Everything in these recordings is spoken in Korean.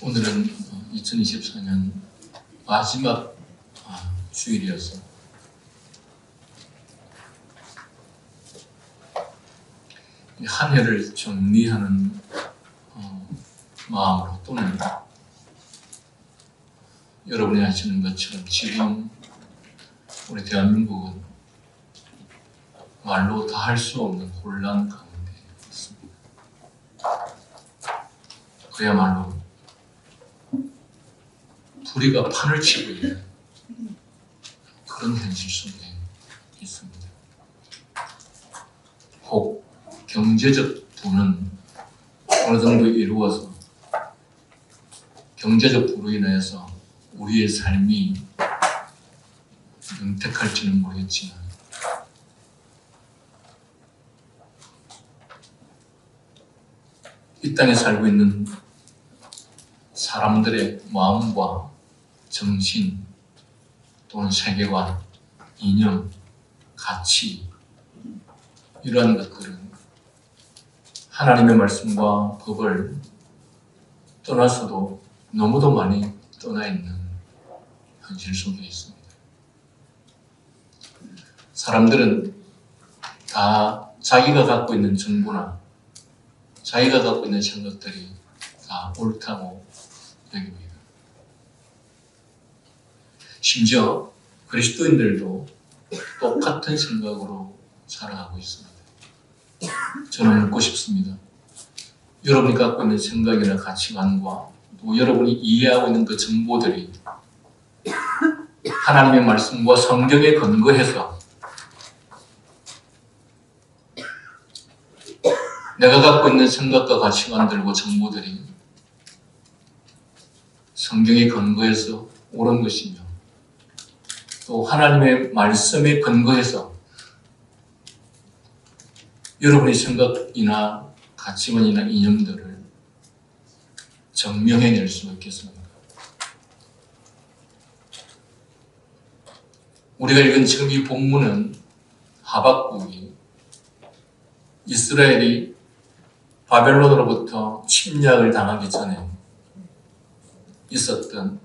오늘은 2024년 마지막 주일이어서 한 해를 정리하는 마음으로, 또는 여러분이 하시는 것처럼 지금 우리 대한민국은 말로 다 할 수 없는 혼란 가운데 있습니다. 그야말로 불의가 판을 치고 있는 그런 현실 속에 있습니다. 혹 경제적 부는 어느 정도 이루어서 경제적 부로 인해서 우리의 삶이 윤택할지는 모르겠지만 이 땅에 살고 있는 사람들의 마음과 정신 또는 세계관, 이념, 가치, 이러한 것들은 하나님의 말씀과 법을 떠나서도 너무도 많이 떠나 있는 현실 속에 있습니다. 사람들은 다 자기가 갖고 있는 정보나 자기가 갖고 있는 생각들이 다 옳다고 여깁니다. 심지어 그리스도인들도 똑같은 생각으로 살아가고 있습니다. 저는 묻고 싶습니다. 여러분이 갖고 있는 생각이나 가치관과 또 여러분이 이해하고 있는 그 정보들이 하나님의 말씀과 성경에 근거해서 내가 갖고 있는 생각과 가치관들과 정보들이 성경에 근거해서 옳은 것이며 또 하나님의 말씀에 근거해서 여러분의 생각이나 가치관이나 이념들을 증명해낼 수 있겠습니까? 우리가 읽은 지금 이 본문은 하박국이 이스라엘이 바벨론으로부터 침략을 당하기 전에 있었던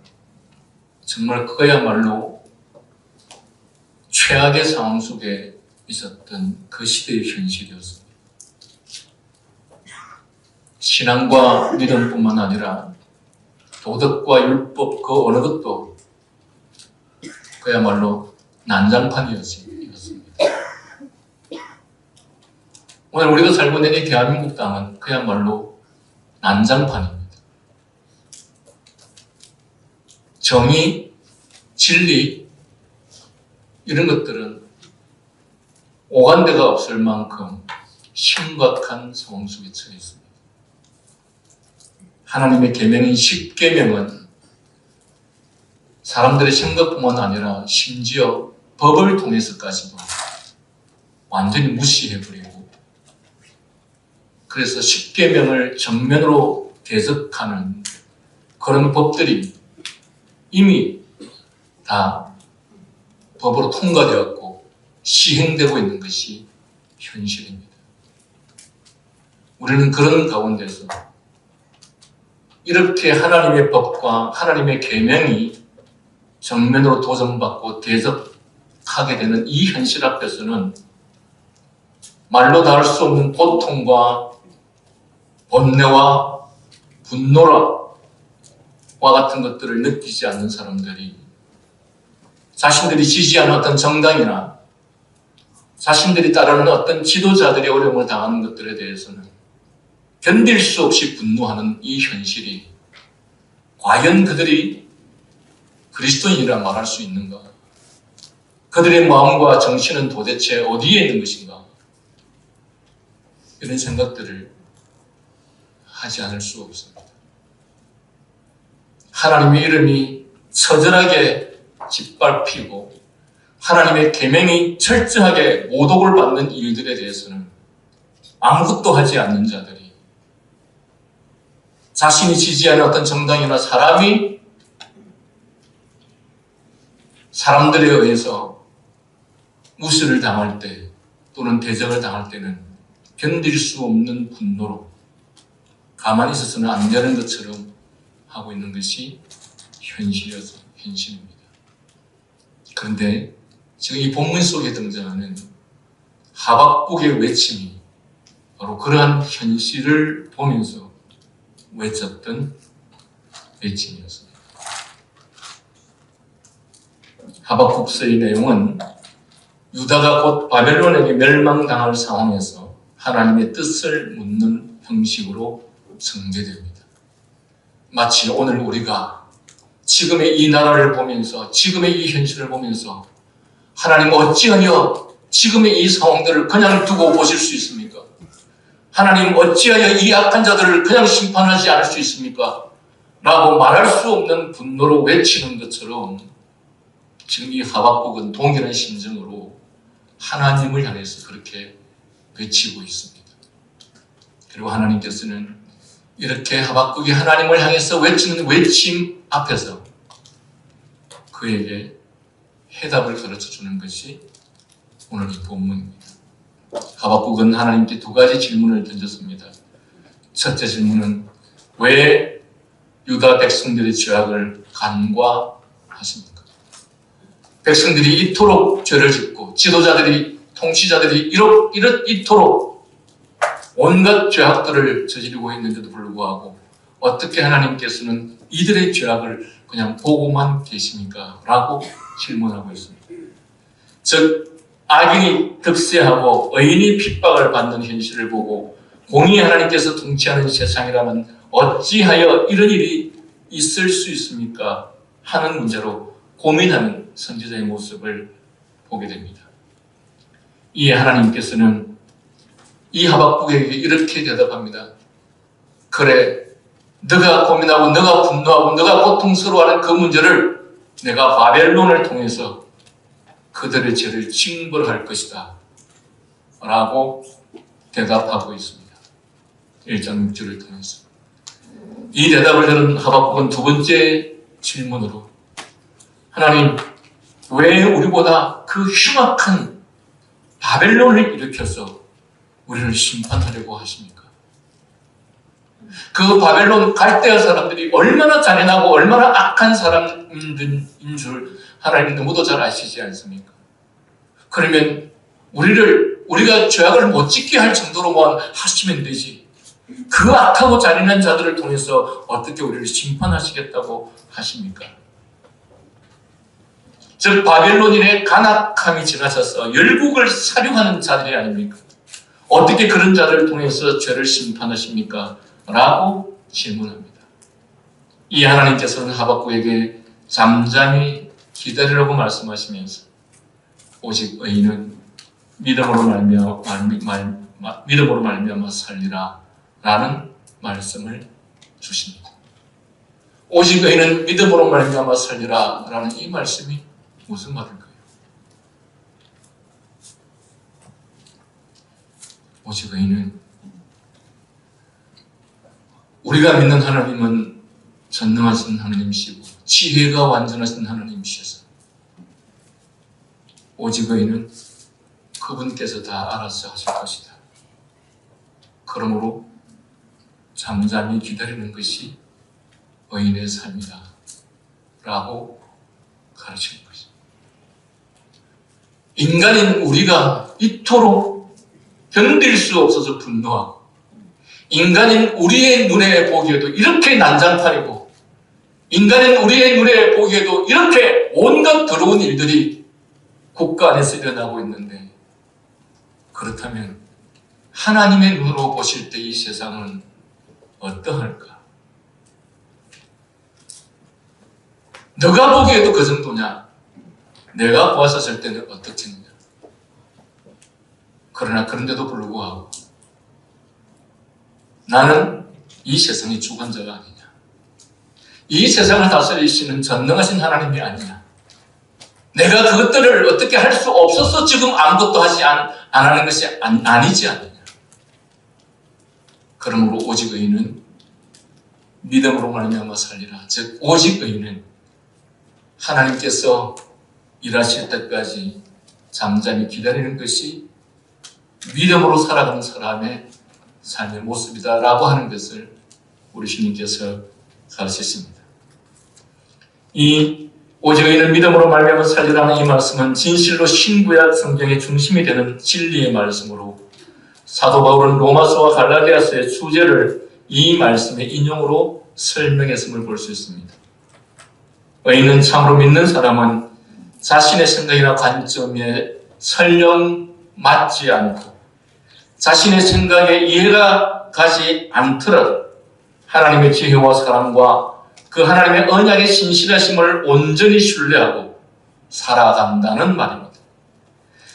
정말 그야말로 최악의 상황 속에 있었던 그 시대의 현실이었습니다. 신앙과 믿음뿐만 아니라 도덕과 율법 그 어느 것도 그야말로 난장판이었습니다. 오늘 우리가 살고 있는 이 대한민국 땅은 그야말로 난장판입니다. 정의, 진리 이런 것들은 오간데가 없을 만큼 심각한 상황 속에 처해 있습니다. 하나님의 계명인 10계명은 사람들의 생각뿐만 아니라 심지어 법을 통해서까지도 완전히 무시해버리고, 그래서 10계명을 정면으로 대적하는 그런 법들이 이미 다 법으로 통과되었고 시행되고 있는 것이 현실입니다. 우리는 그런 가운데서 이렇게 하나님의 법과 하나님의 계명이 정면으로 도전받고 대적하게 되는 이 현실 앞에서는 말로 다 할 수 없는 고통과 번뇌와 분노와 같은 것들을 느끼지 않는 사람들이 자신들이 지지하는 어떤 정당이나 자신들이 따르는 어떤 지도자들이 어려움을 당하는 것들에 대해서는 견딜 수 없이 분노하는 이 현실이 과연 그들이 그리스도인이라 말할 수 있는가? 그들의 마음과 정신은 도대체 어디에 있는 것인가? 이런 생각들을 하지 않을 수 없습니다. 하나님의 이름이 처절하게 짓밟히고 하나님의 계명이 철저하게 모독을 받는 일들에 대해서는 아무것도 하지 않는 자들이, 자신이 지지하는 어떤 정당이나 사람이 사람들에 의해서 무시를 당할 때 또는 대적을 당할 때는 견딜 수 없는 분노로 가만히 있어서는 안 되는 것처럼 하고 있는 것이 현실입니다. 그런데 지금 이 본문 속에 등장하는 하박국의 외침이 바로 그러한 현실을 보면서 외쳤던 외침이었습니다. 하박국서의 내용은 유다가 곧 바벨론에게 멸망당할 상황에서 하나님의 뜻을 묻는 형식으로 전개됩니다. 마치 오늘 우리가 지금의 이 나라를 보면서, 지금의 이 현실을 보면서 하나님 어찌하여 지금의 이 상황들을 그냥 두고 보실 수 있습니까? 하나님 어찌하여 이 악한 자들을 그냥 심판하지 않을 수 있습니까? 라고 말할 수 없는 분노로 외치는 것처럼 지금 이 하박국은 동일한 심정으로 하나님을 향해서 그렇게 외치고 있습니다. 그리고 하나님께서는 이렇게 하박국이 하나님을 향해서 외치는 외침 앞에서 그에게 해답을 가르쳐 주는 것이 오늘 이 본문입니다. 하박국은 하나님께 두 가지 질문을 던졌습니다. 첫째 질문은 왜 유다 백성들의 죄악을 간과하십니까? 백성들이 이토록 죄를 짓고 지도자들이, 통치자들이 이토록 온갖 죄악들을 저지르고 있는데도 불구하고 어떻게 하나님께서는 이들의 죄악을 그냥 보고만 계십니까? 라고 질문하고 있습니다. 즉 악인이 득세하고 의인이 핍박을 받는 현실을 보고 공의 하나님께서 통치하는 세상이라면 어찌하여 이런 일이 있을 수 있습니까? 하는 문제로 고민하는 선지자의 모습을 보게 됩니다. 이에 하나님께서는 이 하박국에게 이렇게 대답합니다. 그래, 너가 고민하고 너가 분노하고 너가 고통스러워하는 그 문제를 내가 바벨론을 통해서 그들의 죄를 징벌할 것이다 라고 대답하고 있습니다. 1장 6절을 통해서. 이 대답을 들은 하박국은 두 번째 질문으로 하나님, 왜 우리보다 그 흉악한 바벨론을 일으켜서 우리를 심판하려고 하십니까? 그 바벨론 갈대아 사람들이 얼마나 잔인하고 얼마나 악한 사람인 줄 하나님 너무도 잘 아시지 않습니까? 그러면 우리가 죄악을 못 짓게 할 정도로만 하시면 되지. 그 악하고 잔인한 자들을 통해서 어떻게 우리를 심판하시겠다고 하십니까? 즉 바벨론인의 간악함이 지나쳐서 열국을 사륙하는 자들이 아닙니까? 어떻게 그런 자들을 통해서 죄를 심판하십니까? 라고 질문합니다. 이 하나님께서는 하박국에게 잠잠히 기다리라고 말씀하시면서 오직 의인은 믿음으로 말미암아 살리라 라는 말씀을 주십니다. 오직 의인은 믿음으로 말미암아 살리라 라는 이 말씀이 무슨 말일까요? 오직 의인은 우리가 믿는 하나님은 전능하신 하나님이시고 지혜가 완전하신 하나님이셔서 오직 의인은 그분께서 다 알아서 하실 것이다. 그러므로 잠잠히 기다리는 것이 의인의 삶이다 라고 가르치는 것입니다. 인간인 우리가 이토록 견딜 수 없어서 분노하고 인간인 우리의 눈에 보기에도 이렇게 난장판이고 인간인 우리의 눈에 보기에도 이렇게 온갖 더러운 일들이 국가 안에서 일어나고 있는데 그렇다면 하나님의 눈으로 보실 때 이 세상은 어떠할까? 너가 보기에도 그 정도냐? 내가 보았었을 때는 어떻겠느냐? 그러나 그런데도 불구하고 나는 이 세상의 주관자가 아니냐? 이 세상을 다스리시는 전능하신 하나님이 아니냐? 내가 그것들을 어떻게 할 수 없어서 지금 아무것도 안 하는 것이 아니지 않느냐? 그러므로 오직 의인은 믿음으로 말미암아 살리라. 즉 오직 의인은 하나님께서 일하실 때까지 잠잠히 기다리는 것이 믿음으로 살아가는 사람의 삶의 모습이다 라고 하는 것을 우리 주님께서 가르치십니다. 이 오직 의인은 믿음으로 말미암아 살리라는 이 말씀은 진실로 신구약 성경의 중심이 되는 진리의 말씀으로 사도 바울은 로마서와 갈라디아서의 주제를 이 말씀의 인용으로 설명했음을 볼 수 있습니다. 의인은 참으로 믿는 사람은 자신의 생각이나 관점에 설령 맞지 않고 자신의 생각에 이해가 가지 않더라도 하나님의 지혜와 사랑과 그 하나님의 언약의 신실하심을 온전히 신뢰하고 살아간다는 말입니다.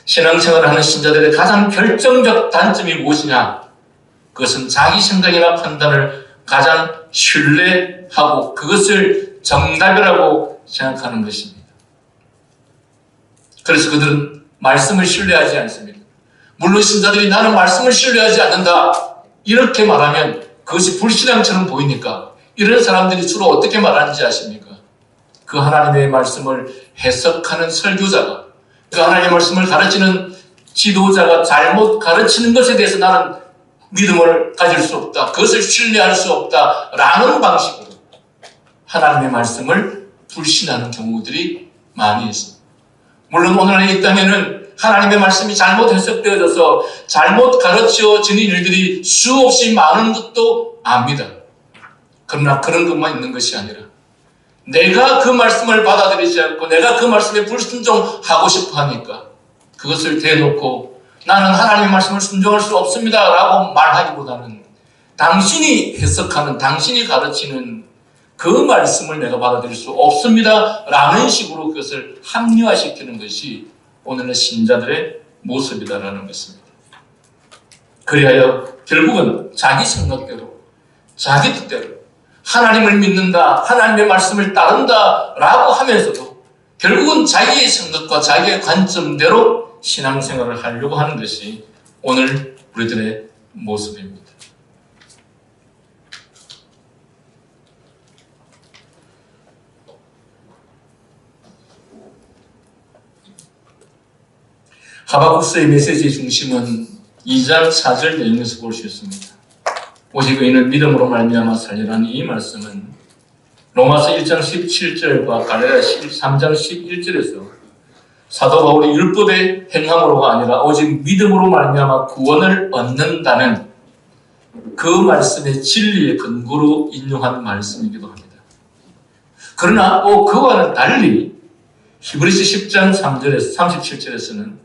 신앙생활을 하는 신자들의 가장 결정적 단점이 무엇이냐? 그것은 자기 생각이나 판단을 가장 신뢰하고 그것을 정답이라고 생각하는 것입니다. 그래서 그들은 말씀을 신뢰하지 않습니다. 물론 신자들이 나는 말씀을 신뢰하지 않는다 이렇게 말하면 그것이 불신앙처럼 보이니까 이런 사람들이 주로 어떻게 말하는지 아십니까? 그 하나님의 말씀을 해석하는 설교자가 그 하나님의 말씀을 가르치는 지도자가 잘못 가르치는 것에 대해서 나는 믿음을 가질 수 없다. 그것을 신뢰할 수 없다. 라는 방식으로 하나님의 말씀을 불신하는 경우들이 많이 있습니다. 물론 오늘날 이 땅에는 하나님의 말씀이 잘못 해석되어져서 잘못 가르쳐지는 일들이 수없이 많은 것도 압니다. 그러나 그런 것만 있는 것이 아니라 내가 그 말씀을 받아들이지 않고 내가 그 말씀에 불순종하고 싶어 하니까 그것을 대놓고 나는 하나님의 말씀을 순종할 수 없습니다 라고 말하기보다는 당신이 해석하는 당신이 가르치는 그 말씀을 내가 받아들일 수 없습니다 라는 식으로 그것을 합리화시키는 것이 오늘의 신자들의 모습이다라는 것입니다. 그리하여 결국은 자기 생각대로 자기 뜻대로 하나님을 믿는다, 하나님의 말씀을 따른다 라고 하면서도 결국은 자기의 생각과 자기의 관점대로 신앙생활을 하려고 하는 것이 오늘 우리들의 모습입니다. 하박국서의 메시지의 중심은 2장 4절 내용에서 볼 수 있습니다. 오직 의인은 믿음으로 말미암아 살리라는 이 말씀은 로마서 1장 17절과 갈라디아 3장 11절에서 사도 바울이 율법의 행함으로가 아니라 오직 믿음으로 말미암아 구원을 얻는다는 그 말씀의 진리의 근거로 인용한 말씀이기도 합니다. 그러나 그와는 달리 히브리서 10장 3절에서 37절에서는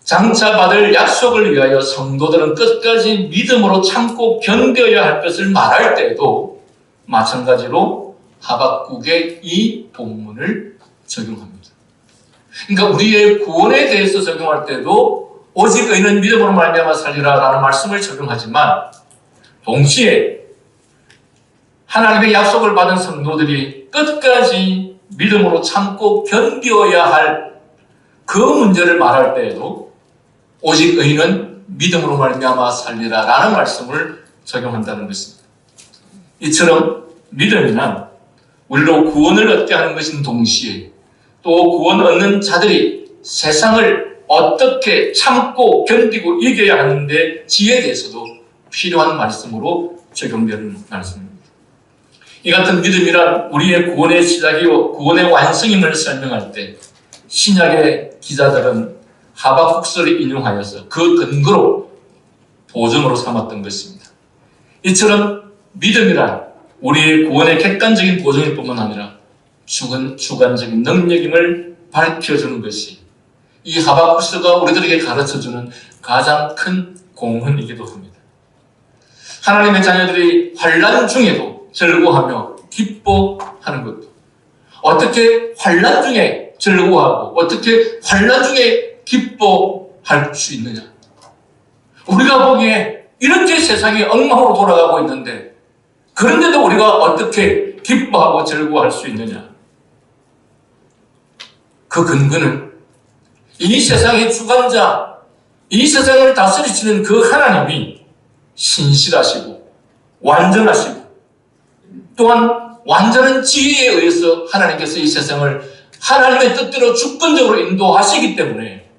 장차 받을 약속을 위하여 성도들은 끝까지 믿음으로 참고 견뎌야 할 것을 말할 때에도 마찬가지로 하박국의 이 본문을 적용합니다. 그러니까 우리의 구원에 대해서 적용할 때도 오직 의인은 믿음으로 말미암아 살리라 라는 말씀을 적용하지만 동시에 하나님의 약속을 받은 성도들이 끝까지 믿음으로 참고 견뎌야 할 그 문제를 말할 때에도 오직 의인은 믿음으로 말미암아 살리라 라는 말씀을 적용한다는 것입니다. 이처럼 믿음이란 우리로 구원을 얻게 하는 것인 동시에 또 구원 얻는 자들이 세상을 어떻게 참고 견디고 이겨야 하는데 지혜에 대해서도 필요한 말씀으로 적용되는 말씀입니다. 이 같은 믿음이란 우리의 구원의 시작이요 구원의 완성임을 설명할 때 신약의 기자들은 하박국서를 인용하여서 그 근거로 보증으로 삼았던 것입니다. 이처럼 믿음이란 우리의 구원의 객관적인 보증일 뿐만 아니라 주관적인 능력임을 밝혀주는 것이 이 하박국서가 우리들에게 가르쳐주는 가장 큰 공헌이기도 합니다. 하나님의 자녀들이 환난 중에도 즐거워하며 기뻐하는 것도 어떻게 환난 중에 즐거워하고 어떻게 환난 중에 기뻐할 수 있느냐? 우리가 보기에 이렇게 세상이 엉망으로 돌아가고 있는데 그런데도 우리가 어떻게 기뻐하고 즐거워할 수 있느냐? 그 근거는 이 세상의 주관자, 이 세상을 다스리시는 그 하나님이 신실하시고 완전하시고 또한 완전한 지혜에 의해서 하나님께서 이 세상을 하나님의 뜻대로 주권적으로 인도하시기 때문에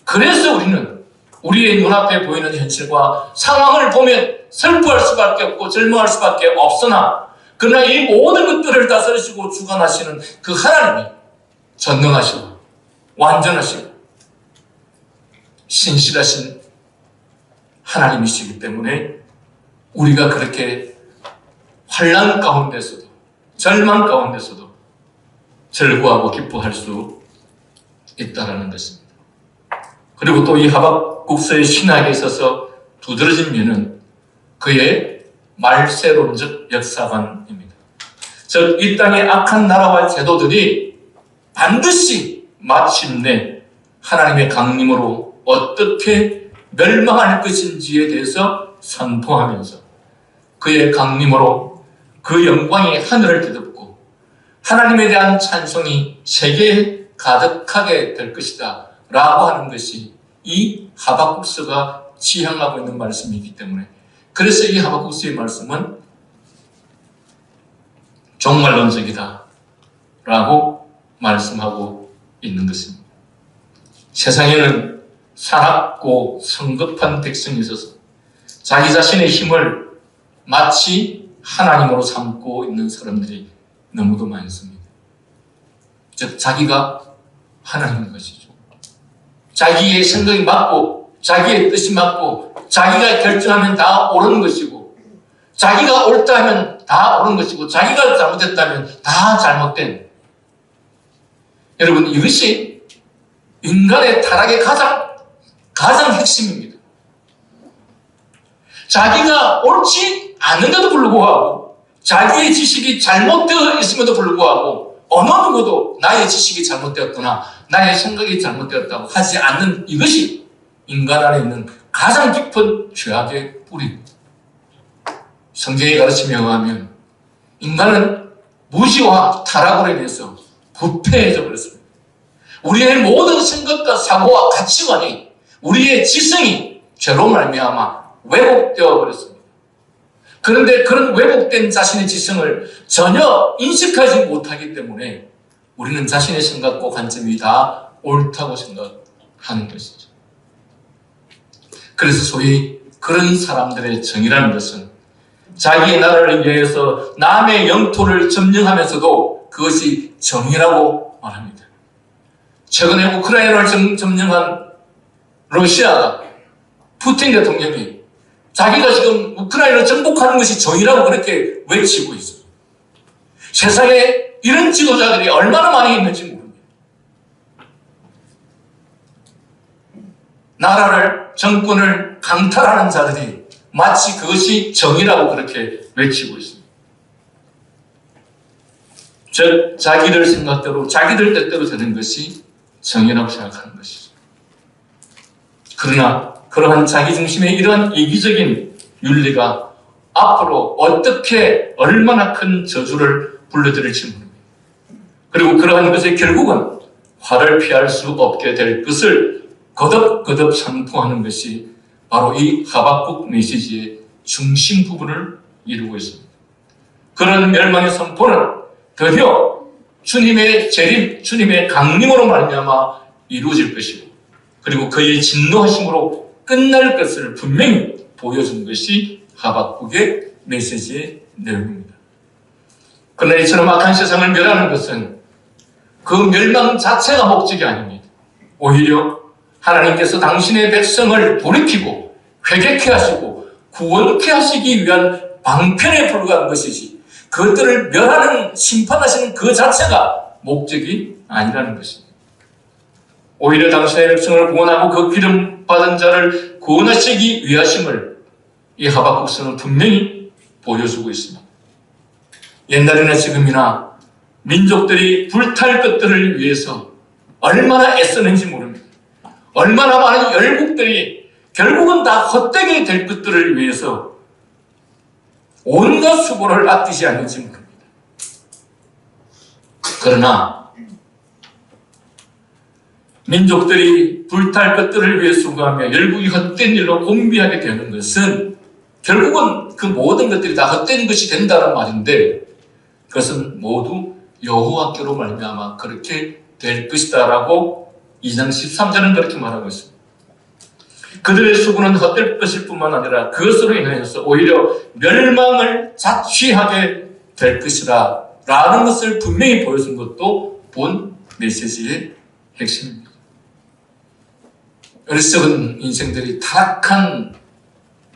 그래서 우리는 우리의 눈앞에 보이는 현실과 상황을 보면 슬퍼할 수밖에 없고 절망할 수밖에 없으나 그러나 이 모든 것들을 다스리시고 주관하시는 그 하나님이 전능하시고 완전하시고 신실하신 하나님이시기 때문에 우리가 그렇게 환난 가운데서도 절망 가운데서도 절구하고 기뻐할 수 있다라는 것입니다. 그리고 또 이 하박국서의 신학에 있어서 두드러진 면은 그의 말세론적 역사관입니다. 즉 이 땅의 악한 나라와 제도들이 반드시 마침내 하나님의 강림으로 어떻게 멸망할 것인지에 대해서 선포하면서 그의 강림으로 그 영광이 하늘을 뒤덮고 하나님에 대한 찬송이 세계에 가득하게 될 것이다 라고 하는 것이 이 하박국서가 지향하고 있는 말씀이기 때문에 그래서 이 하박국서의 말씀은 종말론적이다 라고 말씀하고 있는 것입니다. 세상에는 사납고 성급한 백성이 있어서 자기 자신의 힘을 마치 하나님으로 삼고 있는 사람들이 너무도 많습니다. 즉 자기가 하나님인 것이죠. 자기의 생각이 맞고 자기의 뜻이 맞고 자기가 결정하면 다 옳은 것이고 자기가 옳다 하면 다 옳은 것이고 자기가 잘못했다면 다 잘못된. 여러분 이것이 인간의 타락의 가장 핵심입니다. 자기가 옳지 않은데도 불구하고 자기의 지식이 잘못되어 있음에도 불구하고 어느 누구도 나의 지식이 잘못되었거나 나의 생각이 잘못되었다고 하지 않는 이것이 인간 안에 있는 가장 깊은 죄악의 뿌리입니다. 성경의 가르침에 의하면 인간은 무지와 타락으로 인해서 부패해져 버렸습니다. 우리의 모든 생각과 사고와 가치관이 우리의 지성이 죄로 말미암아 왜곡되어 버렸습니다. 그런데 그런 왜곡된 자신의 지성을 전혀 인식하지 못하기 때문에 우리는 자신의 생각과 관점이 다 옳다고 생각하는 것이죠. 그래서 소위 그런 사람들의 정의라는 것은 자기의 나라를 위해서 남의 영토를 점령하면서도 그것이 정의라고 말합니다. 최근에 우크라이나를 점령한 러시아가 푸틴 대통령이 자기가 지금 우크라이나를 정복하는 것이 정의라고 그렇게 외치고 있어요. 세상에 이런 지도자들이 얼마나 많이 있는지 모릅니다. 나라를, 정권을 강탈하는 자들이 마치 그것이 정의라고 그렇게 외치고 있습니다. 즉, 자기들 생각대로, 자기들 뜻대로 되는 것이 정의라고 생각하는 것이죠. 그러나 그러한 자기중심의 이러한 이기적인 윤리가 앞으로 어떻게 얼마나 큰 저주를 불러들일지 모릅니다. 그리고 그러한 것의 결국은 화를 피할 수 없게 될 것을 거듭거듭 선포하는 것이 바로 이 하박국 메시지의 중심 부분을 이루고 있습니다. 그런 멸망의 선포는 드디어 주님의 재림, 주님의 강림으로 말미암아 이루어질 것이고 그리고 그의 진노하심으로 끝날 것을 분명히 보여준 것이 하박국의 메시지의 내용입니다. 그러나 이처럼 악한 세상을 멸하는 것은 그 멸망 자체가 목적이 아닙니다. 오히려 하나님께서 당신의 백성을 돌이키고 회개케 하시고 구원케 하시기 위한 방편에 불과한 것이지 그것들을 멸하는 심판하시는 그 자체가 목적이 아니라는 것입니다. 오히려 당신의 백성을 구원하고 그 기름 받은 자를 구원하시기 위하심을 이 하박국서는 분명히 보여주고 있습니다. 옛날이나 지금이나 민족들이 불탈 것들을 위해서 얼마나 애쓰는지 모릅니다. 얼마나 많은 열국들이 결국은 다 헛되게 될 것들을 위해서 온갖 수고를 아끼지 않는지 모릅니다. 그러나 민족들이 불탈 것들을 위해 수고하며 열국이 헛된 일로 공비하게 되는 것은 결국은 그 모든 것들이 다 헛된 것이 된다는 말인데 그것은 모두 여호와께로 말미암아 그렇게 될 것이다라고 2장 13절은 그렇게 말하고 있습니다. 그들의 수고는 헛될 것일 뿐만 아니라 그것으로 인하여서 오히려 멸망을 자취하게 될 것이라 라는 것을 분명히 보여준 것도 본 메시지의 핵심입니다. 어리석은 인생들이 타락한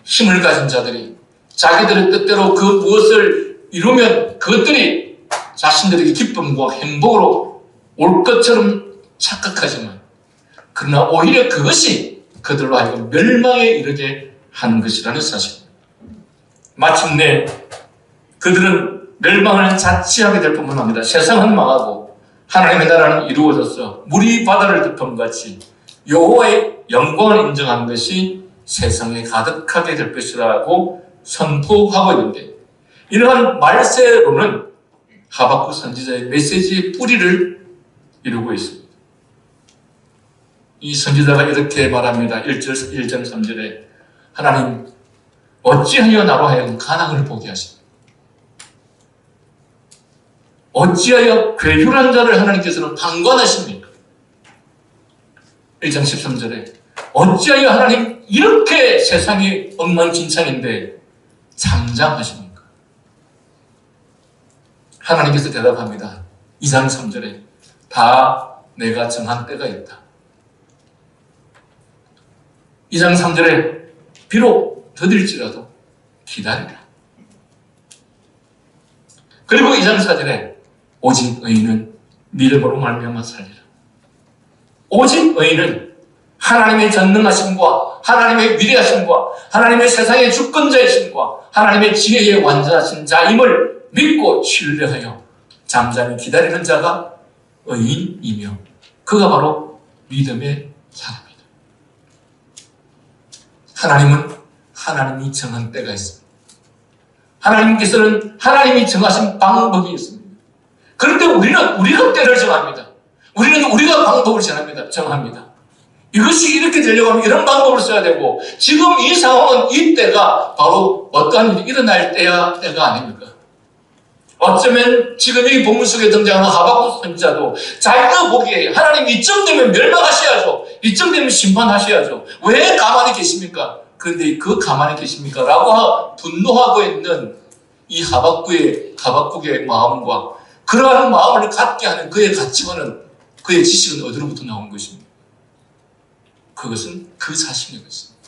힘을 가진 자들이 자기들의 뜻대로 그 무엇을 이루면 그것들이 자신들에게 기쁨과 행복으로 올 것처럼 착각하지만 그러나 오히려 그것이 그들로 하여금 멸망에 이르게 한 것이라는 사실입니다. 마침내 그들은 멸망을 자취하게 될 뿐만 아니라 세상은 망하고 하나님의 나라는 이루어져서 물이 바다를 덮은 같이 여호와의 영광을 인정한 것이 세상에 가득하게 될 것이라고 선포하고 있는데, 이러한 말세로는 하박국 선지자의 메시지의 뿌리를 이루고 있습니다. 이 선지자가 이렇게 말합니다. 1장 3절에 하나님 어찌하여 나로 하여금 가난을 보게 하십니까? 어찌하여 괴휼한 자를 하나님께서는 방관하십니까? 1장 13절에 어찌하여 하나님 이렇게 세상이 엉망진창인데 잠잠하십니까? 하나님께서 대답합니다. 2장 3절에 다 내가 정한 때가 있다. 2장 3절에 비록 더딜지라도 기다리라. 그리고 2장 4절에 오직 의인은 믿음으로 말미암아 살리라. 오직 의인은 하나님의 전능하심과 하나님의 위대하심과 하나님의 세상의 주권자이심과 하나님의 지혜의 완전하신 자임을 믿고 신뢰하여 잠잠히 기다리는 자가 의인이며 그가 바로 믿음의 사람이다. 하나님은 하나님이 정한 때가 있습니다. 하나님께서는 하나님이 정하신 방법이 있습니다. 그런데 우리는 우리가 때를 정합니다. 우리는 우리가 방법을 정합니다. 이것이 이렇게 되려고 하면 이런 방법을 써야 되고, 지금 이 상황은 이 때가 바로 어떠한 일이 일어날 때가 아닙니까? 어쩌면 지금 이 본문 속에 등장하는 하박국 선지자도 자기가 보기에 하나님 이쯤 되면 멸망하셔야죠. 이쯤 되면 심판하셔야죠. 왜 가만히 계십니까? 그런데 그 가만히 계십니까? 라고 분노하고 있는 이 하박국의 마음과 그러한 마음을 갖게 하는 그의 가치관은, 그의 지식은 어디로부터 나온 것입니까? 그것은 그 자신의 것입니다.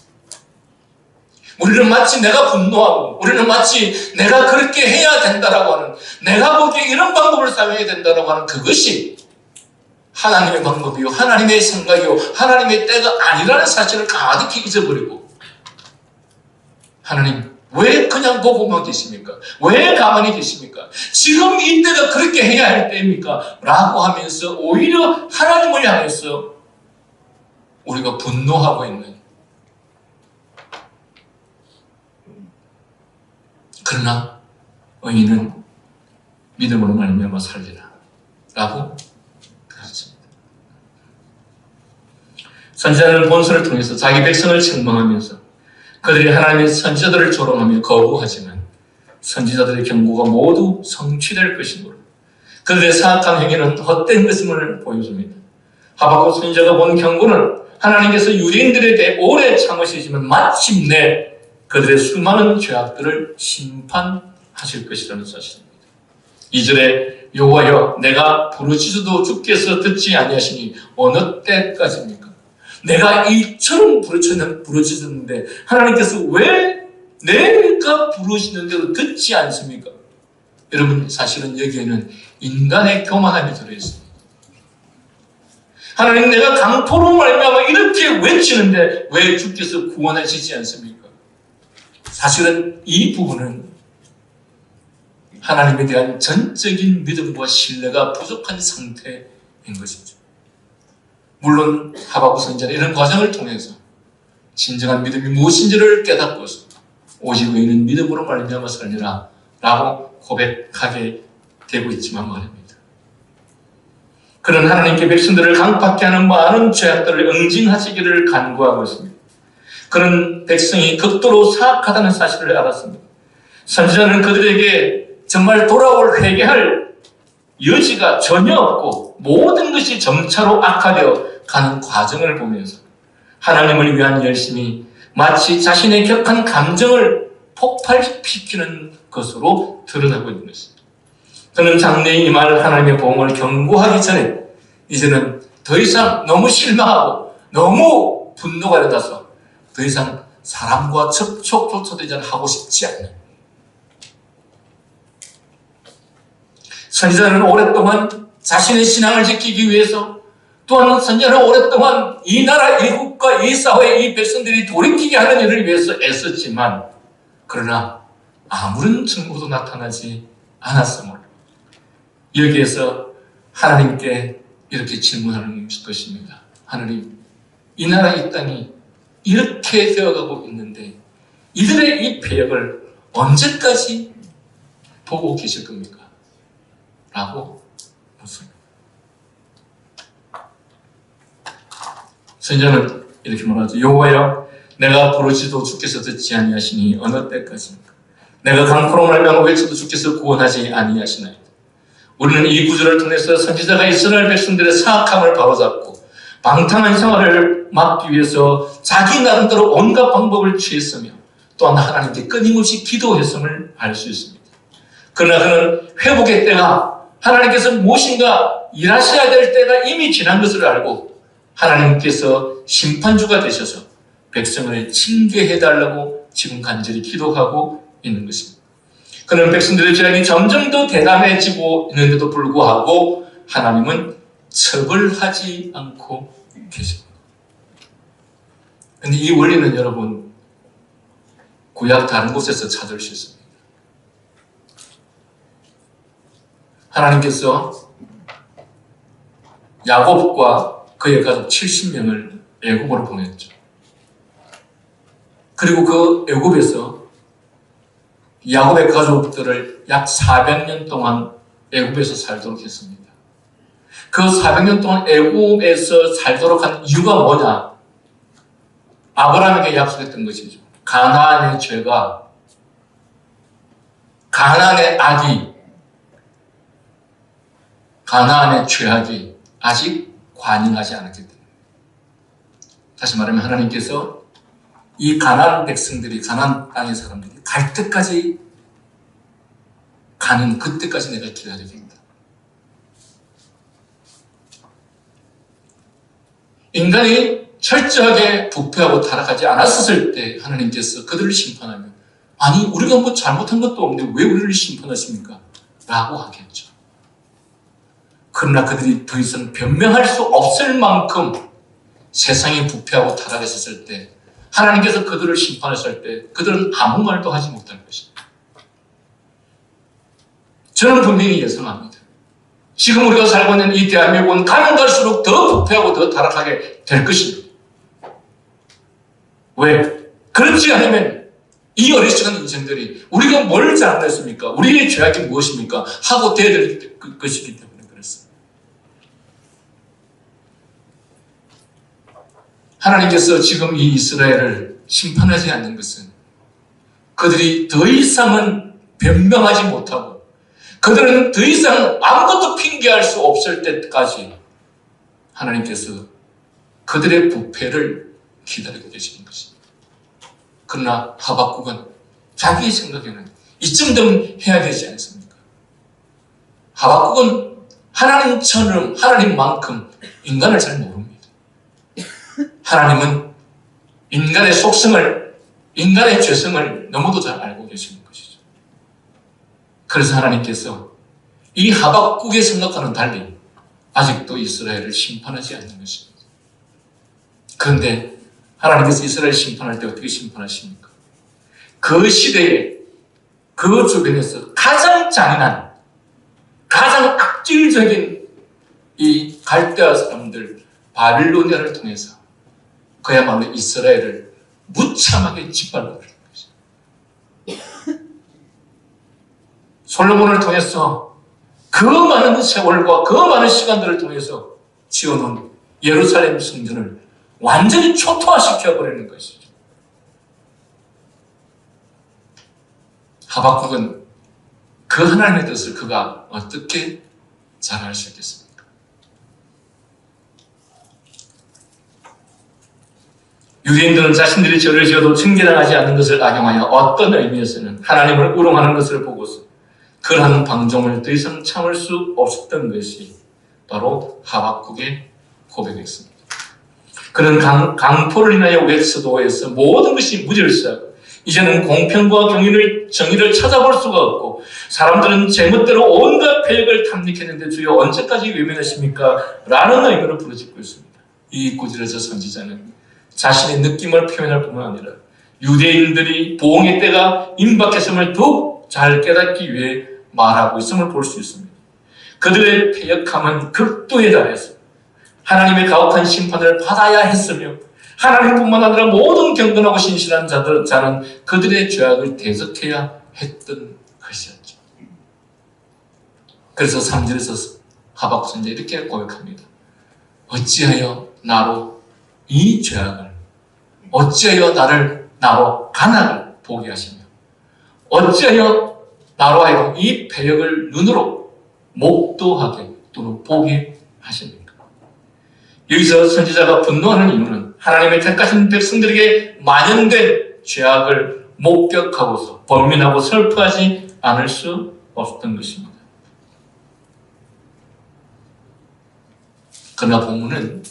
우리는 마치 내가 분노하고, 우리는 마치 내가 그렇게 해야 된다라고 하는, 내가 보기에 이런 방법을 사용해야 된다라고 하는 그것이 하나님의 방법이요, 하나님의 생각이요, 하나님의 때가 아니라는 사실을 가득히 잊어버리고, 하나님 왜 그냥 보고만 계십니까? 왜 가만히 계십니까? 지금 이 때가 그렇게 해야 할 때입니까? 라고 하면서 오히려 하나님을 향해서 우리가 분노하고 있는, 그러나 의인은 믿음으로 말미암아 살리라 라고 그랬습니다. 선지자는 본서를 통해서 자기 백성을 책망하면서 그들이 하나님의 선지자들을 조롱하며 거부하지만 선지자들의 경고가 모두 성취될 것이므로 그들의 사악한 행위는 헛된 것임을 보여줍니다. 하박국 선지자가 본 경고는 하나님께서 유대인들에 대해 오래 참으시지만 마침내 그들의 수많은 죄악들을 심판하실 것이라는 사실입니다. 2절에 여호와여 내가 부르짖어도 주께서 듣지 아니하시니 어느 때까지입니까? 내가 이처럼 부르짖었는데 하나님께서 왜 내가 부르짖는데도 듣지 않습니까? 여러분, 사실은 여기에는 인간의 교만함이 들어있습니다. 하나님, 내가 강포로 말미암아 이렇게 외치는데 왜 주께서 구원하시지 않습니까? 사실은 이 부분은 하나님에 대한 전적인 믿음과 신뢰가 부족한 상태인 것이죠. 물론 하박국 선지자는 이런 과정을 통해서 진정한 믿음이 무엇인지를 깨닫고서 오직 의인은 믿음으로 말미암아 살리라 라고 고백하게 되고 있지만 말입니다. 그런 하나님께 백성들을 강팍케 하는 많은 죄악들을 응징하시기를 간구하고 있습니다. 그런 백성이 극도로 사악하다는 사실을 알았습니다. 선지자는 그들에게 정말 돌아올 회개할 여지가 전혀 없고 모든 것이 점차로 악화되어 가는 과정을 보면서 하나님을 위한 열심이 마치 자신의 격한 감정을 폭발시키는 것으로 드러나고 있는 것입니다. 그는 장래에 임할 하나님의 보응을 경고하기 전에 이제는 더 이상 너무 실망하고 너무 분노가 일어나서 더 이상 사람과 접촉조차도 이제는 하고 싶지 않는, 선지자는 오랫동안 자신의 신앙을 지키기 위해서, 또한 선지자는 오랫동안 이 나라, 이 국가, 이 사회, 이 백성들이 돌이키게 하는 일을 위해서 애썼지만, 그러나 아무런 증거도 나타나지 않았으므로 여기에서 하나님께 이렇게 질문하는 것입니다. 하나님, 이 나라, 이 땅이 이렇게 되어가고 있는데 이들의 이 패역을 언제까지 보고 계실 겁니까? 라고 묻습니다. 선지자는 이렇게 말하죠. 여호와여, 내가 부르짖어도 주께서 듣지 아니하시니 어느 때까지인가? 내가 강포로 말미암아 외쳐도 주께서 구원하지 아니하시나이다. 우리는 이 구절을 통해서 선지자가 이스라엘 백성들의 사악함을 바로잡고 방탕한 생활을 막기 위해서 자기 나름대로 온갖 방법을 취했으며 또한 하나님께 끊임없이 기도했음을 알 수 있습니다. 그러나 그는 회복의 때가, 하나님께서 무엇인가 일하셔야 될 때가 이미 지난 것을 알고 하나님께서 심판주가 되셔서 백성을 징계해달라고 지금 간절히 기도하고 있는 것입니다. 그는 백성들의 죄악이 점점 더 대담해지고 있는데도 불구하고 하나님은 처벌하지 않고 계십니다. 그런데 이 원리는 여러분, 구약 다른 곳에서 찾을 수 있습니다. 하나님께서 야곱과 그의 가족 70명을 애굽으로 보냈죠. 그리고 그 애굽에서 야곱의 가족들을 약 400년 동안 애굽에서 살도록 했습니다. 그 400년 동안 애굽에서 살도록 한 이유가 뭐냐? 아브라함에게 약속했던 것이죠. 가나안의 죄가, 가나안의 악이, 가나안의 죄악이 아직 관영하지 않았기 때문에. 다시 말하면 하나님께서 이 가나안 백성들이, 가나안 땅의 사람들이 갈 때까지, 가는 그때까지 내가 기다려야 됩니다. 인간이 철저하게 부패하고 타락하지 않았을 때 하나님께서 그들을 심판하면, 아니 우리가 뭐 잘못한 것도 없는데 왜 우리를 심판하십니까? 라고 하겠죠. 그러나 그들이 더 이상 변명할 수 없을 만큼 세상이 부패하고 타락했을 때, 하나님께서 그들을 심판하실 때 그들은 아무 말도 하지 못할 것입니다. 저는 분명히 예상합니다. 지금 우리가 살고 있는 이 대한민국은 가면 갈수록 더 부패하고 더 타락하게 될 것입니다. 왜? 그렇지 않으면 이 어리석은 인생들이 우리가 뭘 잘못했습니까? 우리의 죄악이 무엇입니까? 하고 대들 것이기 때문에 그렇습니다. 하나님께서 지금 이 이스라엘을 심판하지 않는 것은 그들이 더 이상은 변명하지 못하고 그들은 더 이상 아무것도 핑계할 수 없을 때까지 하나님께서 그들의 부패를 기다리고 계시는 것입니다. 그러나 하박국은 자기 생각에는 이쯤 되면 해야 되지 않습니까? 하박국은 하나님처럼, 하나님만큼 인간을 잘 모릅니다. 하나님은 인간의 속성을, 인간의 죄성을 너무도 잘 알고 계시는 것이죠. 그래서 하나님께서 이 하박국의 생각과는 달리 아직도 이스라엘을 심판하지 않는 것입니다. 그런데 하나님께서 이스라엘 심판할 때 어떻게 심판하십니까? 그 시대에, 그 주변에서 가장 잔인한, 가장 악질적인 이 갈대아 사람들 바빌로니아를 통해서 그야말로 이스라엘을 무참하게 짓밟아버리는 것입니다. 솔로몬을 통해서 그 많은 세월과 그 많은 시간들을 통해서 지어놓은 예루살렘 성전을 완전히 초토화시켜버리는 것이죠. 하박국은 그 하나님의 뜻을 그가 어떻게 잘 알 수 있겠습니까? 유대인들은 자신들이 죄를 지어도 징계당하지 않는 것을 악용하여 어떤 의미에서는 하나님을 우롱하는 것을 보고서 그 그러한 방종을 더 이상 참을 수 없었던 것이 바로 하박국의 고백이었습니다. 그는 강포를 인하여 웹스도에서 모든 것이 무질서하고 이제는 공평과 정의를 찾아볼 수가 없고 사람들은 제멋대로 온갖 폐역을 탐닉했는데 주여 언제까지 외면하십니까? 라는 의문을 부르짖고 있습니다. 이 고지레서 선지자는 자신의 느낌을 표현할 뿐만 아니라 유대인들이 보응의 때가 임박했음을 더욱 잘 깨닫기 위해 말하고 있음을 볼 수 있습니다. 그들의 패역함은 극도에 달해서 하나님의 가혹한 심판을 받아야 했으며 하나님뿐만 아니라 모든 경건하고 신실한 자는 그들의 죄악을 대적해야 했던 것이었죠. 그래서 3절에서 하박국 선지자 이렇게 고백합니다. 어찌하여 나로 이 죄악을, 어찌하여 나로 간악을 보게 하시며 어찌하여 나로 하여금 이 패역을 눈으로 목도하게 또는 보게 하십니까? 여기서 선지자가 분노하는 이유는 하나님의 택하신 백성들에게 만연된 죄악을 목격하고서 번민하고 슬퍼하지 않을 수 없었던 것입니다. 그러나 본문은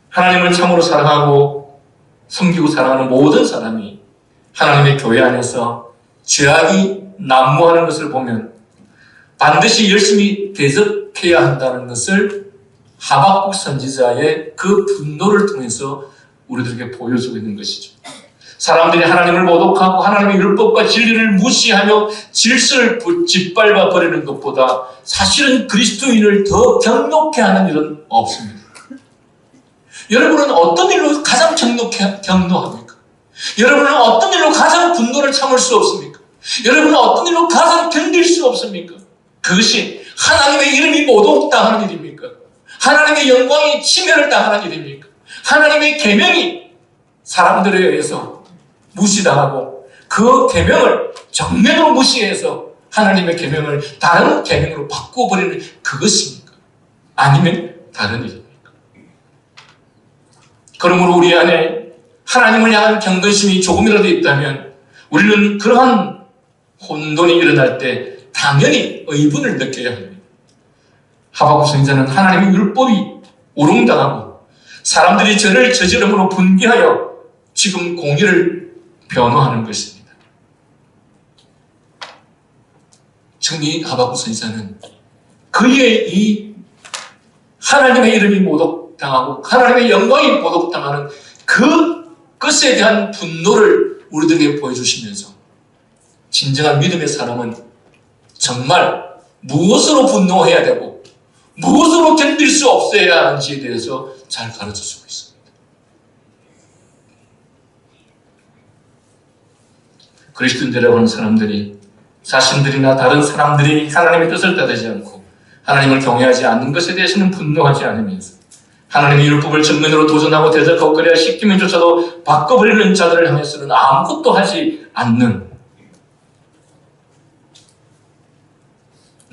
하나님을 참으로 사랑하고 섬기고 사랑하는 모든 사람이 하나님의 교회 안에서 죄악이 난무하는 것을 보면 반드시 열심히 대적해야 한다는 것을 하박국 선지자의 그 분노를 통해서 우리들에게 보여주고 있는 것이죠. 사람들이 하나님을 모독하고 하나님의 율법과 진리를 무시하며 질서를 짓밟아 버리는 것보다 사실은 그리스도인을 더 경록해 하는 일은 없습니다. 여러분은 어떤 일로 가장 경노합니까? 여러분은 어떤 일로 가장 분노를 참을 수 없습니까? 여러분은 어떤 일로 가장 견딜 수 없습니까? 그것이 하나님의 이름이 모독당하는 일입니까? 하나님의 영광이 침해를 당하는 일입니까? 하나님의 계명이 사람들에 의해서 무시당하고 그 계명을 정면으로 무시해서 하나님의 계명을 다른 계명으로 바꿔버리는 그것입니까? 아니면 다른 일입니까? 그러므로 우리 안에 하나님을 향한 경건심이 조금이라도 있다면 우리는 그러한 혼돈이 일어날 때 당연히 의분을 느껴야 합니다. 하박국 선지자는 하나님의 율법이 우롱당하고 사람들이 죄를 저지름으로 분개하여 지금 공의를 변호하는 것입니다. 지금 이 하박국 선지자는 그의 이 하나님의 이름이 모독당하고 하나님의 영광이 모독당하는 그 것에 대한 분노를 우리들에게 보여주시면서 진정한 믿음의 사람은 정말 무엇으로 분노해야 되고 무엇으로 견딜 수 없어야 하는지에 대해서 잘 가르쳐주고 있습니다. 그리스도인들이라고 하는 사람들이 자신들이나 다른 사람들이 하나님의 뜻을 따르지 않고 하나님을 경외하지 않는 것에 대해서는 분노하지 않으면서 하나님의 율법을 정면으로 도전하고 대적하고 그래야 시키면조차도 바꿔버리는 자들을 향해서는 아무것도 하지 않는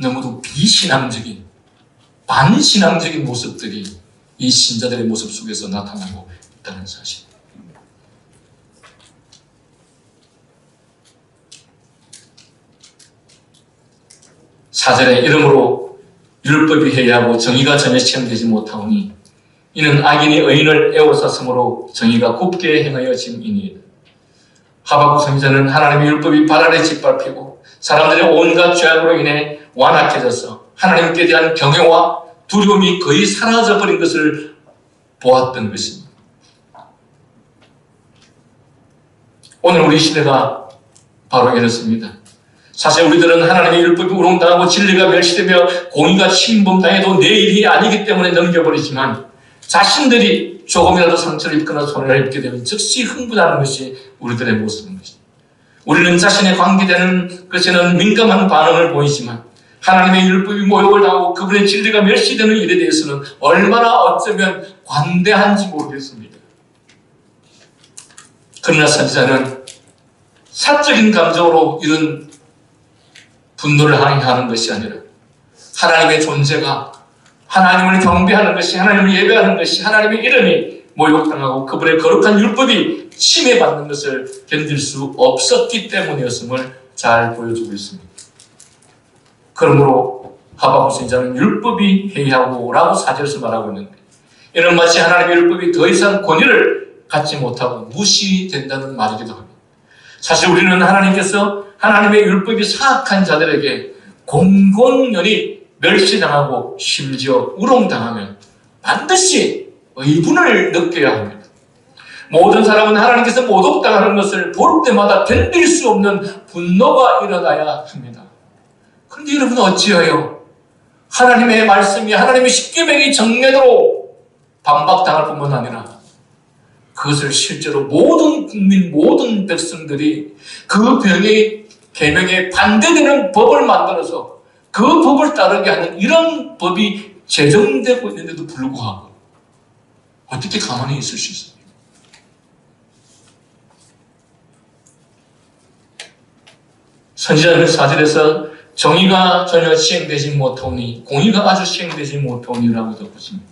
너무도 비신앙적인 반신앙적인 모습들이 이 신자들의 모습 속에서 나타나고 있다는 사실. 사절에 이러므로 율법이 해야하고 정의가 전혀 시행되지 못하오니 이는 악인이 의인을 애워쌌으므로 정의가 곱게 행하여짐이니이다. 하박국 선지자는 하나님의 율법이 발 아래 짓밟히고 사람들의 온갖 죄악으로 인해 완악해져서 하나님께 대한 경외와 두려움이 거의 사라져버린 것을 보았던 것입니다. 오늘 우리 시대가 바로 이렇습니다. 사실 우리들은 하나님의 율법이 우롱당하고 진리가 멸시되며 공의가 침범당해도 내 일이 아니기 때문에 넘겨버리지만 자신들이 조금이라도 상처를 입거나 손해를 입게 되면 즉시 흥분하는 것이 우리들의 모습인 것입니다. 우리는 자신의 관계되는 것에는 민감한 반응을 보이지만 하나님의 율법이 모욕을 당하고 그분의 진리가 멸시되는 일에 대해서는 얼마나 어쩌면 관대한지 모르겠습니다. 그러나 선지자는 사적인 감정으로 이런 분노를 하는 것이 아니라 하나님의 존재가 하나님을 경배하는 것이 하나님을 예배하는 것이 하나님의 이름이 모욕당하고 그분의 거룩한 율법이 침해받는 것을 견딜 수 없었기 때문이었음을 잘 보여주고 있습니다. 그러므로 하박국 선지자는 율법이 해이하고 라고 4절에서 말하고 있는데, 이는 마치 하나님의 율법이 더 이상 권위를 갖지 못하고 무시된다는 말이기도 합니다. 사실 우리는 하나님께서 하나님의 율법이 사악한 자들에게 공공연히 멸시당하고 심지어 우롱당하면 반드시 의분을 느껴야 합니다. 모든 사람은 하나님께서 모독당하는 것을 볼 때마다 견딜 수 없는 분노가 일어나야 합니다. 그런데 여러분 어찌하여 하나님의 말씀이, 하나님의 십계명이 정면으로 반박당할 뿐만 아니라 그것을 실제로 모든 국민, 모든 백성들이 그 계명에 반대되는 법을 만들어서 그 법을 따르게 하는 이런 법이 제정되고 있는데도 불구하고 어떻게 가만히 있을 수 있습니까? 선지자는 4절에서 정의가 전혀 시행되지 못하오니 공의가 아주 시행되지 못하오니라고 덧붙입니다.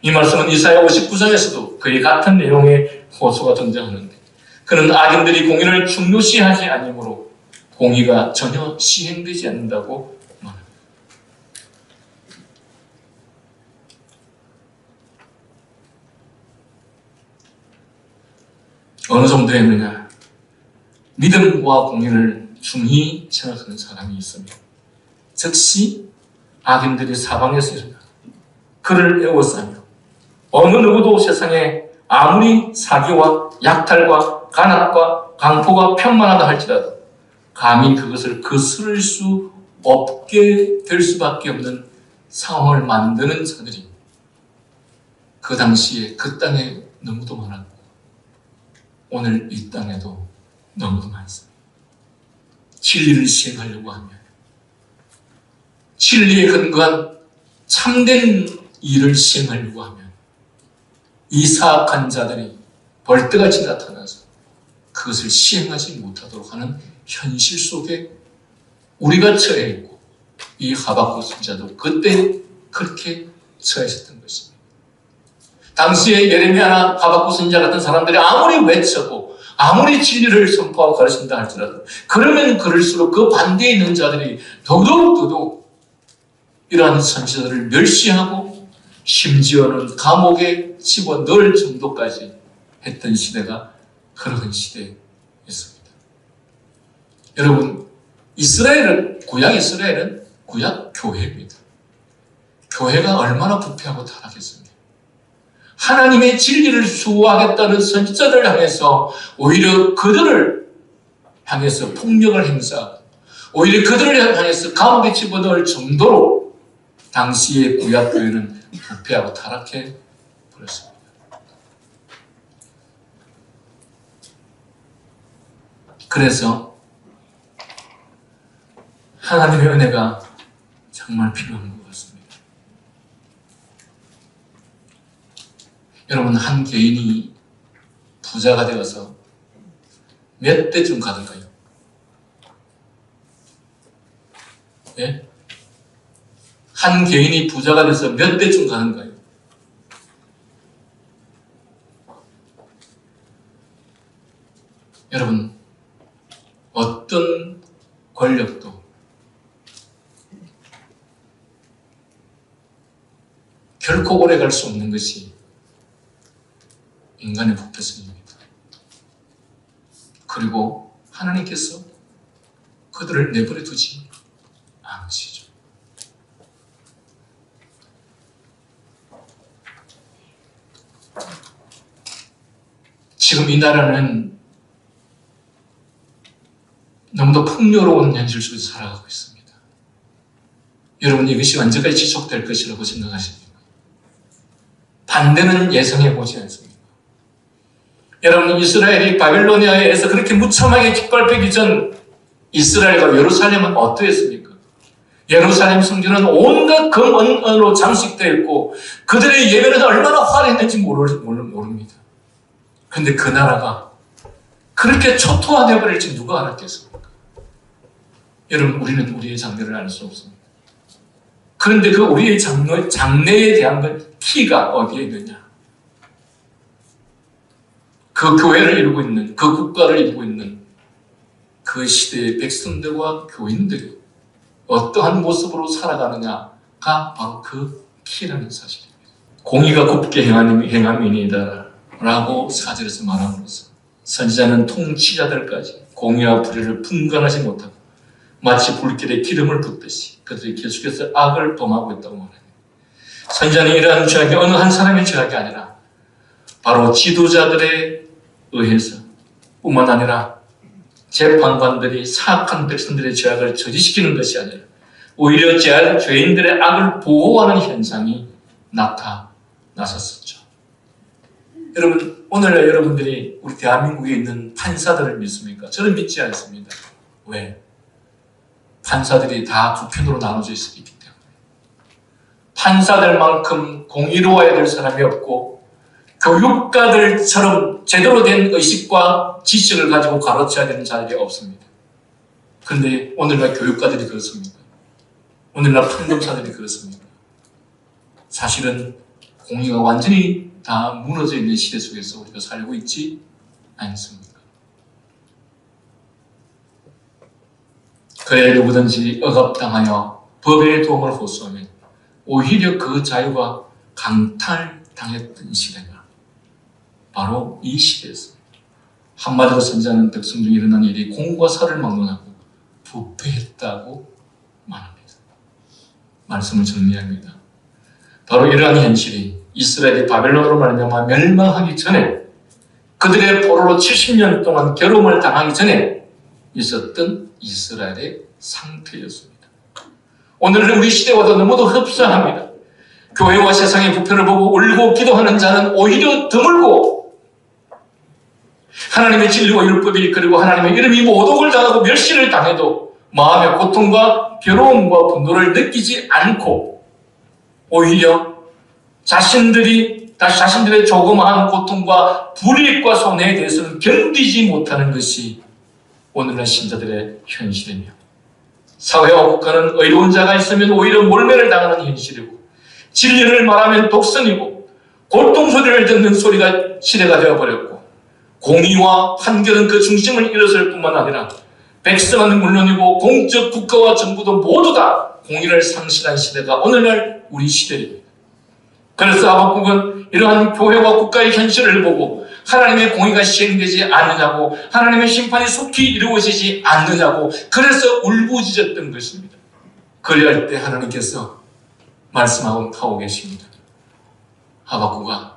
이 말씀은 이사야 59장에서도 그의 같은 내용의 호소가 등장하는데, 그는 악인들이 공의를 중요시하지 않으므로 공의가 전혀 시행되지 않는다고 말합니다. 어느 정도 했느냐? 믿음과 공의를 중히 생각하는 사람이 있습니다. 즉시 악인들이 사방에서 일어나 그를 에워싸며 어느 누구도 세상에 아무리 사기와 약탈과 간압과 강포가 평만하다 할지라도 감히 그것을 거스를 수 없게 될 수밖에 없는 상황을 만드는 자들이 그 당시에 그 땅에 너무도 많았고 오늘 이 땅에도 너무도 많습니다. 진리를 시행하려고 하면, 진리에 근거한 참된 일을 시행하려고 하면 이 사악한 자들이 벌떼같이 나타나서 그것을 시행하지 못하도록 하는 현실 속에 우리가 처해 있고, 이 하박국 선지자도 그때 그렇게 처해 있었던 것입니다. 당시에 예레미야나 하박국 선지자 같은 사람들이 아무리 외쳤고 아무리 진리를 선포하고 가르친다 할지라도 그러면 그럴수록 그 반대에 있는 자들이 더더욱 이러한 선지자들을 멸시하고 심지어는 감옥에 집어넣을 정도까지 했던 시대가 그런 시대였습니다. 여러분, 구약 이스라엘은 구약 교회입니다. 교회가 얼마나 부패하고 타락했습니까? 하나님의 진리를 수호하겠다는 선지자들을 향해서 오히려 그들을 향해서 폭력을 행사하고 오히려 그들을 향해서 감옥에 집어넣을 정도로 당시의 구약 교회는 부패하고 타락해 버렸습니다. 그래서 하나님의 은혜가 정말 필요한 것 같습니다. 여러분, 한 개인이 부자가 되어서 몇 대쯤 가는가요? 예? 한 개인이 부자가 돼서 몇 대쯤 가는가요? 여러분, 어떤 권력도 결코 오래 갈 수 없는 것이 인간의 부패성입니다. 그리고 하나님께서 그들을 내버려 두지 않으시죠. 지금 이 나라는 너무도 풍요로운 현실 속에서 살아가고 있습니다. 여러분, 이것이 언제까지 지속될 것이라고 생각하십니까? 반대는 예상해보지 않습니다. 여러분, 이스라엘이 바빌로니아에 의해서 그렇게 무참하게 짓밟히기 전 이스라엘과 예루살렘은 어떠했습니까? 예루살렘 성전은 온갖 금은으로 장식되어 있고 그들의 예배는 얼마나 화려했는지 모릅니다. 그런데 그 나라가 그렇게 초토화되어 버릴지 누가 알았겠습니까? 여러분, 우리는 우리의 장래를 알 수 없습니다. 그런데 그 우리의 장래에 대한 건 키가 어디에 있느냐? 그 교회를 이루고 있는, 그 국가를 이루고 있는 그 시대의 백성들과 교인들이 어떠한 모습으로 살아가느냐가 바로 그 키라는 사실입니다. 공의가 곱게 행함이니이다 라고 4절에서 말함으로써 선지자는 통치자들까지 공의와 불의를 분간하지 못하고 마치 불길에 기름을 붓듯이 그들이 계속해서 악을 범하고 있다고 말합니다. 선지자는 이러한 죄악이 어느 한 사람의 죄악이 아니라 바로 지도자들에 의해서 뿐만 아니라 재판관들이 사악한 백성들의 죄악을 저지시키는 것이 아니라 오히려 죄인들의 악을 보호하는 현상이 나타났었죠. 여러분, 오늘날 여러분들이 우리 대한민국에 있는 판사들을 믿습니까? 저는 믿지 않습니다. 왜? 판사들이 다 두 편으로 나눠져 있기 때문에. 판사들만큼 공의로워야 될 사람이 없고 교육가들처럼 제대로 된 의식과 지식을 가지고 가르쳐야 되는 자들이 없습니다. 그런데 오늘날 교육가들이 그렇습니까? 오늘날 판검사들이 그렇습니까? 사실은 공의가 완전히 다 무너져 있는 시대 속에서 우리가 살고 있지 않습니까? 그래 누구든지 억압당하여 법의 도움을 호소하면 오히려 그 자유가 강탈당했던 시대가 바로 이 시대였습니다. 한마디로 선지자는 백성 중에 일어난 일이 공과 사를 막론하고 부패했다고 말합니다. 말씀을 정리합니다. 바로 이러한 현실이 이스라엘이 바벨론으로 말미암아 멸망하기 전에 그들의 포로로 70년 동안 괴로움을 당하기 전에 있었던 이스라엘의 상태였습니다. 오늘은 우리 시대와도 너무도 흡사합니다. 교회와 세상의 부패를 보고 울고 기도하는 자는 오히려 드물고 하나님의 진리와 율법이 그리고 하나님의 이름이 모독을 당하고 멸시를 당해도 마음의 고통과 괴로움과 분노를 느끼지 않고 오히려 자신들의 조그마한 고통과 불이익과 손해에 대해서는 견디지 못하는 것이 오늘날 신자들의 현실이며 사회와 국가는 의로운 자가 있으면 오히려 몰매를 당하는 현실이고 진리를 말하면 독선이고 골동소리를 듣는 시대가 되어버렸고 공의와 판결은 그 중심을 일어설 뿐만 아니라 백성은 물론이고 공적 국가와 정부도 모두 다 공의를 상실한 시대가 오늘날 우리 시대입니다. 그래서 하박국은 이러한 교회와 국가의 현실을 보고 하나님의 공의가 시행되지 않느냐고 하나님의 심판이 속히 이루어지지 않느냐고 그래서 울부짖었던 것입니다. 그리할 때 하나님께서 말씀하고 계십니다. 하박국아,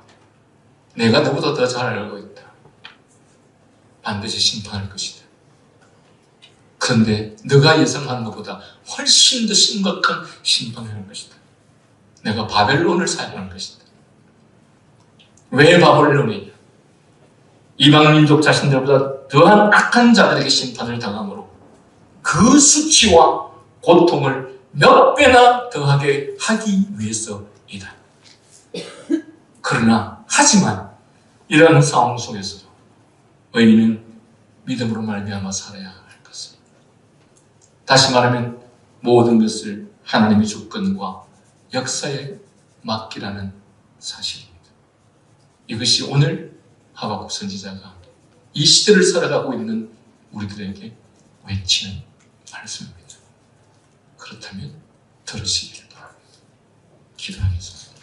내가 너보다 더 잘 알고 있다. 반드시 심판할 것이다. 그런데 네가 예상한 것보다 훨씬 더 심각한 심판을 할 것이다. 내가 바벨론을 사용할 것이다. 왜 바벨론이냐? 이방민족 자신들보다 더한 악한 자들에게 심판을 당함으로 그 수치와 고통을 몇 배나 더하게 하기 위해서이다. 하지만 이런 상황 속에서도 의인은 믿음으로 말미암아 살아야 할 것을. 다시 말하면 모든 것을 하나님의 주권과 역사에 맡기라는 사실입니다. 이것이 오늘 하박국 선지자가 이 시대를 살아가고 있는 우리들에게 외치는 말씀입니다. 그렇다면 들으시기를 바랍니다. 기도하겠습니다.